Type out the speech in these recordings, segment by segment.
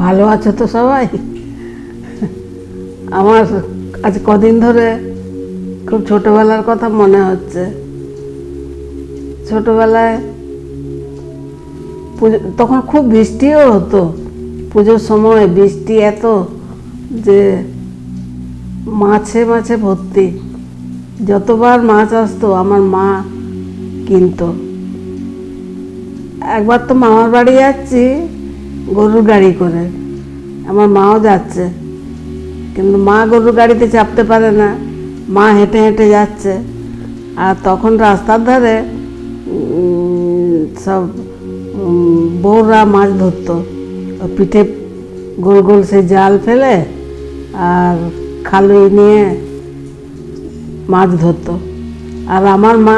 ভালো আছো তো সবাই? আমার আজ কদিন ধরে খুব ছোটবেলার কথা মনে হচ্ছে। ছোটবেলায় তখন খুব বৃষ্টিও হতো, পুজোর সময় বৃষ্টি এত যে মাছে মাছে ভর্তি। যতবার মাছ আসতো আমার মা কিনতো। একবার তো মামার বাড়ি যাচ্ছি গরুর গাড়ি করে, আমার মাও যাচ্ছে, কিন্তু মা গরুর গাড়িতে চাপতে পারে না, মা হেঁটে হেঁটে যাচ্ছে। আর তখন রাস্তার ধারে সব বউরা মাছ ধরতো, পিঠে গোল গোল সে জাল ফেলে আর খালুই নিয়ে মাছ ধরতো। আর আমার মা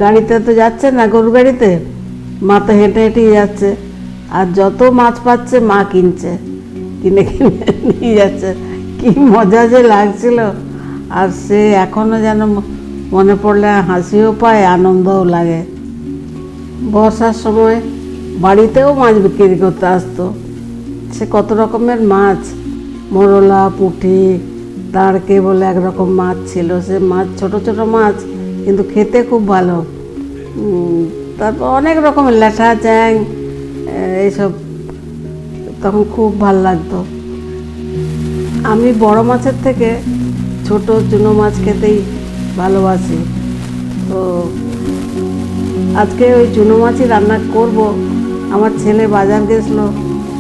গাড়িতে তো যাচ্ছে না, গরু গাড়িতে, মা তো হেঁটে হেঁটেই যাচ্ছে, আর যত মাছ পাচ্ছে মা কিনছে, কিনে কিনে নিয়ে যাচ্ছে। কি মজা যে লাগছিল, আর সে এখনো যেন মনে পড়লে হাসিও পায়, আনন্দও লাগে। বর্ষার সময় বাড়িতেও মাছ বিক্রি করতে আসতো। সে কত রকমের মাছ, মোরলা, পুঁটি, দাঁড়কে বলে একরকম মাছ ছিল। সে মাছ ছোট ছোট মাছ, কিন্তু খেতে খুব ভালো। তারপর অনেক রকমের ল্যাঠা, চ্যাং, এইসব তখন খুব ভাল লাগতো। আমি বড় মাছের থেকে ছোট চুনো মাছ খেতেই ভালোবাসি। তো আজকে ওই চুনো মাছই রান্না করব। আমার ছেলে বাজার গেছিলো,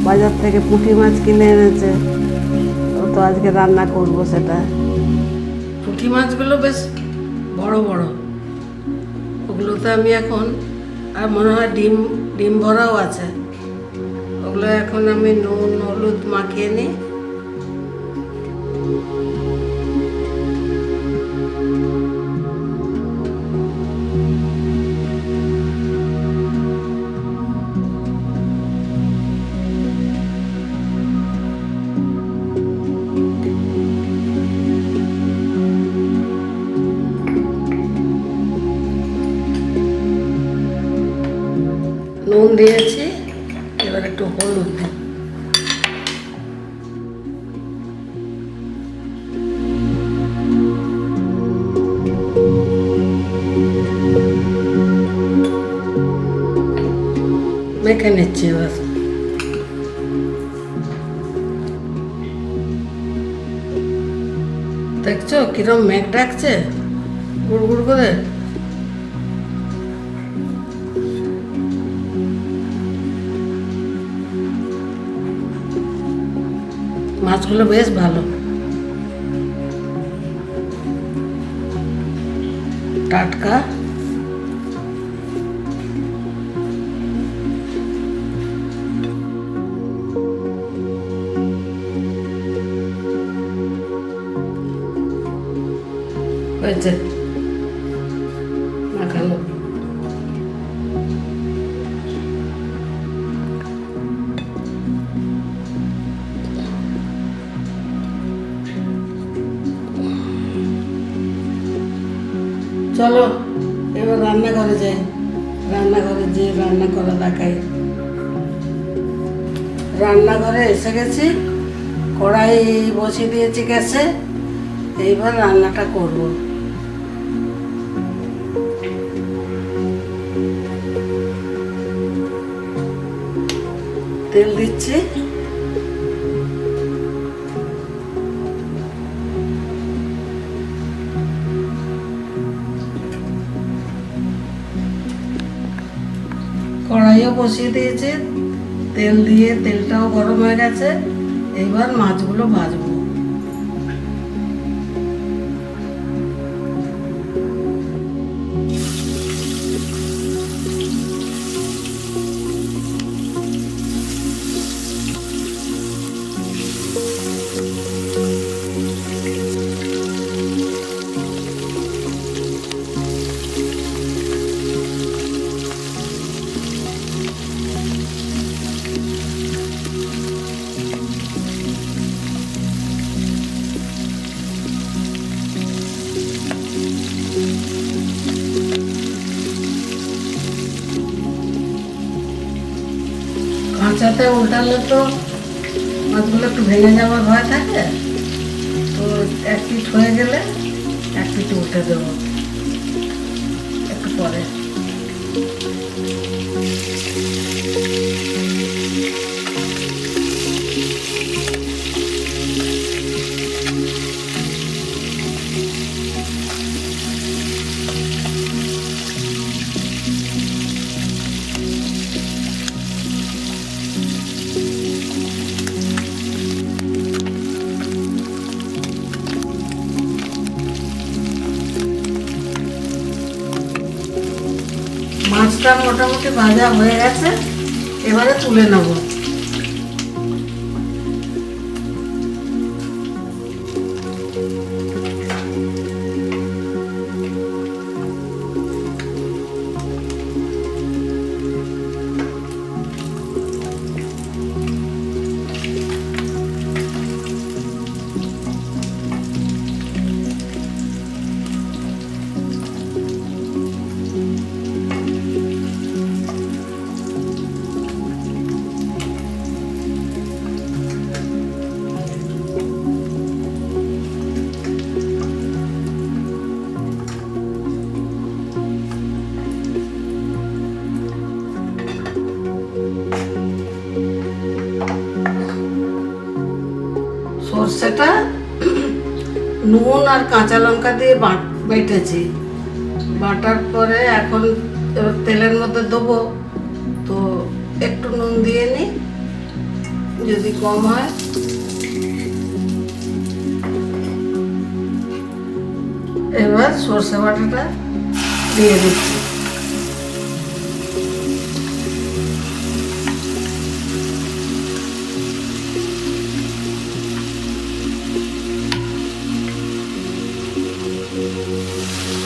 বাজার থেকে পুঁটি মাছ কিনে এনেছে, তো আজকে রান্না করব সেটা। পুঁটি মাছগুলো বেশ বড় বড়, ওগুলোতে আমি এখন, আর মনে হয় ডিম ডিম ভরাও আছে, ওগুলো এখন আমি নুন হলুদ মাখিয়ে নিই। নুন দিয়েছি, এবার একটু হলুদ দিই। মেখে নিচ্ছি এবার। দেখছো কিরম মেঘ ডাকছে গুড় গুড় করে। মাছগুলো বেশ ভালো, টাটকা। হয়েছে মাখানো। চলো এবার রান্নাঘরে যাই, রান্নাঘরে যেয়ে রান্না করা দেখাই। রান্নাঘরে এসে গেছি, কড়াই বসিয়ে দিয়েছি গ্যাসে, এইবার রান্নাটা করব। তেল দিচ্ছি, কড়াইও বসিয়ে দিয়েছে, তেল দিয়ে তেলটাও গরম হয়ে গেছে, এইবার মাছগুলো ভাজবো। কাঁচাতে উল্টালে তো মাছগুলো একটু ভেঙে যাওয়ার ভয় থাকে, তো এক পিঠ হয়ে গেলে এক পিঠে উঠে দেবো একটু পরে। মাছটা মোটামুটি ভাজা হয়ে গেছে, এবারে তুলে নেব। সর্ষেটা নুন আর কাঁচা লঙ্কা দিয়ে বেটেছি, বাটার পরে এখন তেলের মধ্যে দেবো, তো একটু নুন দিয়ে নিই, যদি কম হয়। এবার সর্ষে বাটাটা দিয়ে দিচ্ছি।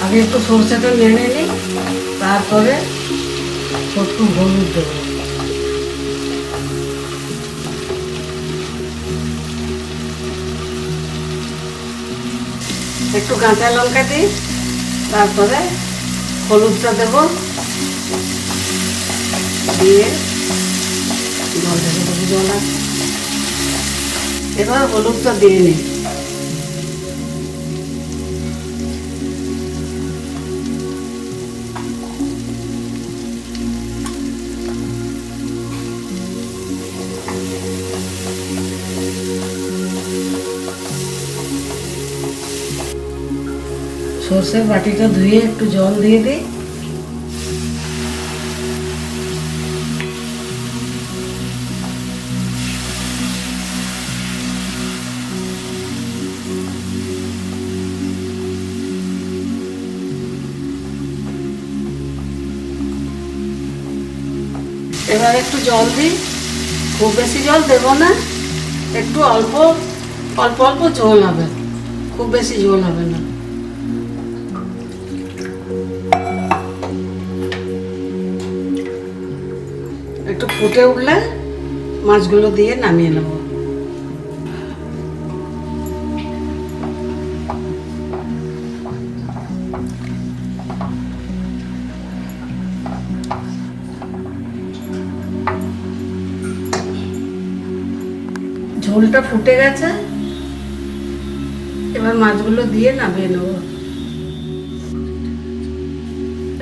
আগে একটু সরষেটা নেড়ে নিই, তারপরে একটু হলুদ দেবো। একটু কাঁচা লঙ্কা দিই, তারপরে হলুদটা দেবো, দিয়ে জল ঢেলে দেবো, জল আছে। এবার হলুদটা দিয়ে নিই। সর্ষের বাটিটা ধুয়ে একটু জল দিয়ে দিই। এবার একটু জল দিই, খুব বেশি জল দেব না, একটু অল্প অল্প অল্প ঝোল হবে, খুব বেশি ঝোল হবে না। একটু ফুটে উঠলে মাছগুলো দিয়ে নামিয়ে নেব। ঝোলটা ফুটে গেছে, এবার মাছগুলো দিয়ে নামিয়ে নেব।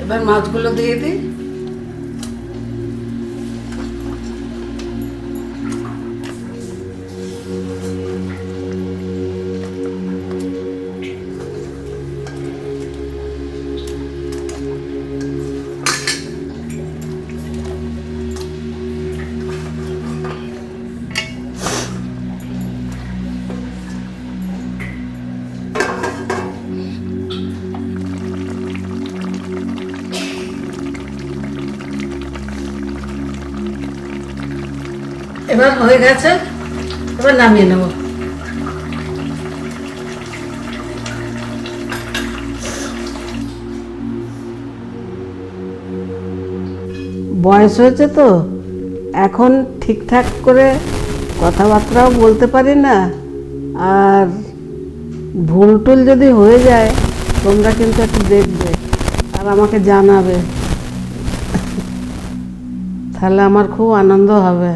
এবার মাছগুলো দিয়ে দিই। এবার হয়ে গেছে, এবার নামিয়ে নেব। বয়স হয়েছে তো, এখন ঠিকঠাক করে কথাবার্তাও বলতে পারি না, আর ভুল টুল যদি হয়ে যায় তোমরা কিন্তু একটু দেখবে আর আমাকে জানাবে, তাহলে আমার খুব আনন্দ হবে।